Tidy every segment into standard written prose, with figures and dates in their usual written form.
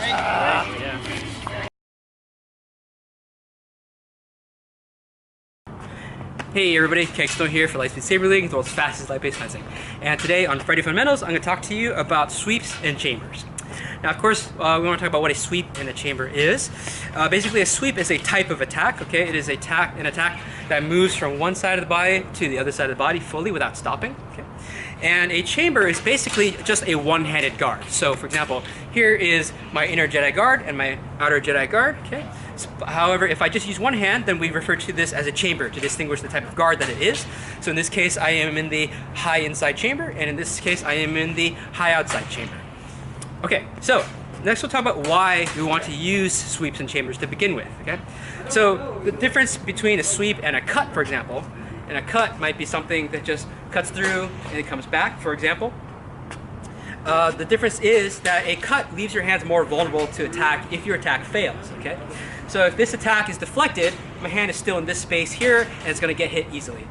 Yeah. Hey everybody, killzone here for Lightspeed Saber League, the world's fastest light-based fencing. And today on Friday Fundamentals, I'm going to talk to you about sweeps and chambers. Now, of course, we want to talk about what a sweep and a chamber is. Basically, a sweep is a type of attack. Okay, it is an attack that moves from one side of the body to the other side of the body fully without stopping. Okay, and a chamber is basically just a one-handed guard. So, for example, here is my inner Jedi guard and my outer Jedi guard. Okay. However, if I just use one hand, then we refer to this as a chamber to distinguish the type of guard that it is. So in this case, I am in the high inside chamber, and in this case, I am in the high outside chamber. Okay, so next we'll talk about why we want to use sweeps and chambers to begin with. Okay, so the difference between a sweep and a cut, for example, and a cut might be something that just cuts through and it comes back, for example. The difference is that a cut leaves your hands more vulnerable to attack if your attack fails. Okay, so if this attack is deflected, my hand is still in this space here, and it's going to get hit easily.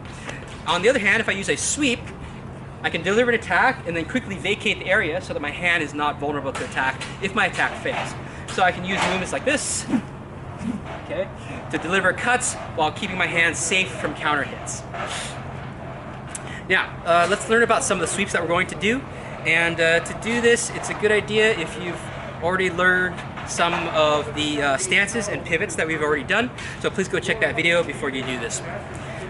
On the other hand, if I use a sweep, I can deliver an attack and then quickly vacate the area so that my hand is not vulnerable to attack if my attack fails. So I can use movements like this, okay, to deliver cuts while keeping my hands safe from counter hits. Now, let's learn about some of the sweeps that we're going to do. And to do this, it's a good idea if you've already learned some of the stances and pivots that we've already done. So please go check that video before you do this one.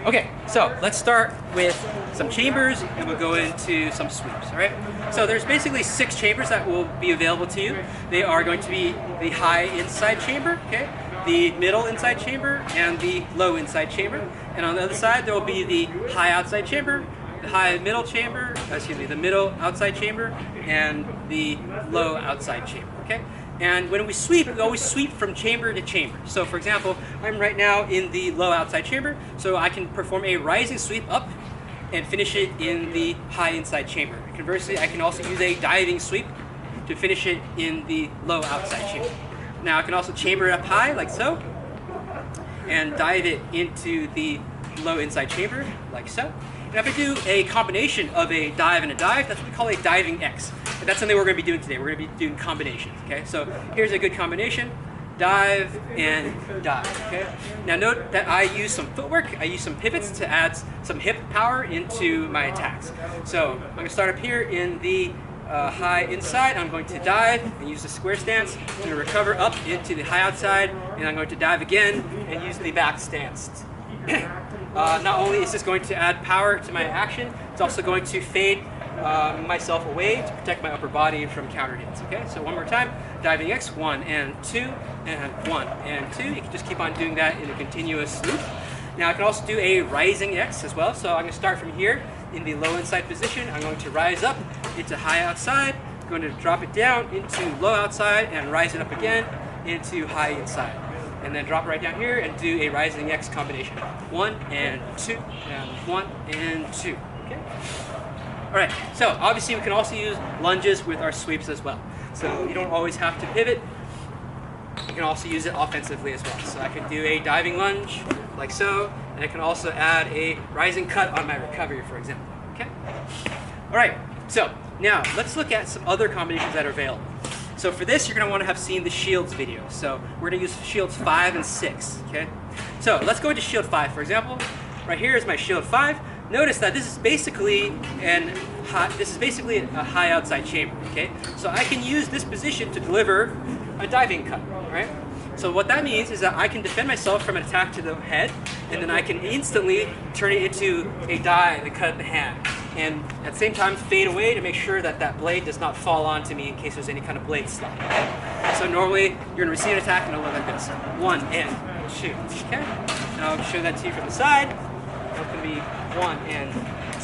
Okay, so let's start with some chambers and we'll go into some sweeps, all right? So there's basically 6 chambers that will be available to you. They are going to be the high inside chamber, okay, the middle inside chamber, and the low inside chamber. And on the other side, there will be the high outside chamber, the high middle chamber, the middle outside chamber, and the low outside chamber, okay? And when we sweep, we always sweep from chamber to chamber. So for example, I'm right now in the low outside chamber, so I can perform a rising sweep up and finish it in the high inside chamber. Conversely, I can also use a diving sweep to finish it in the low outside chamber. Now I can also chamber it up high, like so, and dive it into the low inside chamber, like so. And if I do a combination of a dive and a dive, that's what we call a diving X. And that's something we're going to be doing today. We're going to be doing combinations, okay? So here's a good combination, dive and dive, okay? Now note that I use some footwork, I use some pivots to add some hip power into my attacks. So I'm going to start up here in the high inside. I'm going to dive and use the square stance. I'm going to recover up into the high outside, and I'm going to dive again and use the back stance. Not only is this going to add power to my action, it's also going to fade myself away to protect my upper body from counter hits. Okay, so one more time, diving X, 1 and 2, and 1 and 2. You can just keep on doing that in a continuous loop. Now I can also do a rising X as well. So I'm going to start from here in the low inside position. I'm going to rise up into high outside. I'm going to drop it down into low outside and rise it up again into high inside. And then drop right down here and do a rising X combination. 1 and 2 and 1 and 2. Okay. All right. So obviously we can also use lunges with our sweeps as well. So you don't always have to pivot. You can also use it offensively as well. So I can do a diving lunge like so, and I can also add a rising cut on my recovery, for example. Okay. All right. So now let's look at some other combinations that are available. So for this, you're going to want to have seen the shields video. So we're going to use shields 5 and 6, okay? So let's go into shield 5, for example. Right here is my shield 5. Notice that this is basically a high outside chamber, okay? So I can use this position to deliver a diving cut, right? So what that means is that I can defend myself from an attack to the head, and then I can instantly turn it into a dive and cut at the hand. And at the same time fade away to make sure that that blade does not fall onto me in case there's any kind of blade slide. Okay? So normally you're going to receive an attack and it'll look like this. 1 and 2. Okay? Now I'll show that to you from the side. It can be 1 and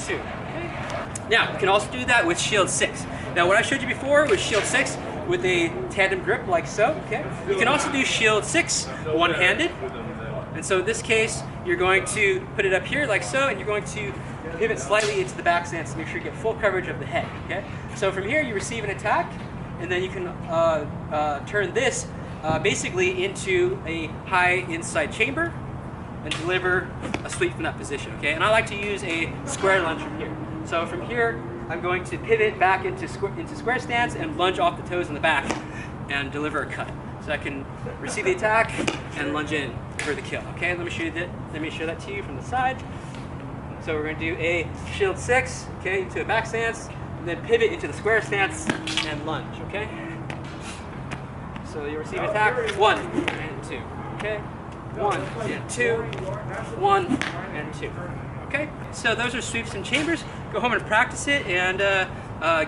2. Okay? Now you can also do that with shield 6. Now what I showed you before was shield 6 with a tandem grip like so. Okay? You can also do shield 6 one-handed. And so in this case, you're going to put it up here like so, and you're going to pivot slightly into the back stance to make sure you get full coverage of the head. Okay. So from here, you receive an attack, and then you can turn this basically into a high inside chamber and deliver a sweep from that position. Okay. And I like to use a square lunge from here. So from here, I'm going to pivot back into square stance and lunge off the toes in the back. and deliver a cut. So I can receive the attack and lunge in for the kill. Okay, let me show that to you from the side. So we're going to do a shield 6, okay, into a back stance, and then pivot into the square stance and lunge, okay? So you receive attack 1 and 2, okay? 1 and 2, 1 and 2, okay? So those are sweeps and chambers. Go home and practice it and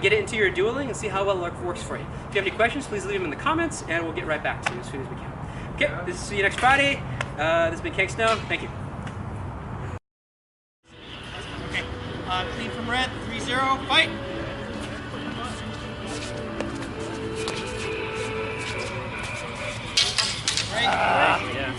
get it into your dueling and see how well it works for you. If you have any questions, please leave them in the comments and we'll get right back to you as soon as we can. Okay, see you next Friday. This has been King Stone. Thank you. Okay, clean from red, 3-0, fight! Right. Yeah.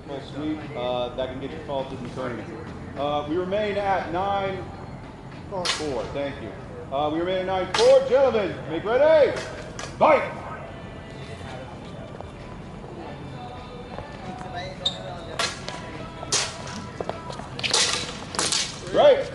Full sweep, that can get you called to the tournament. We remain at 9-4, thank you. We remain at 9-4, gentlemen, make ready, fight! Right.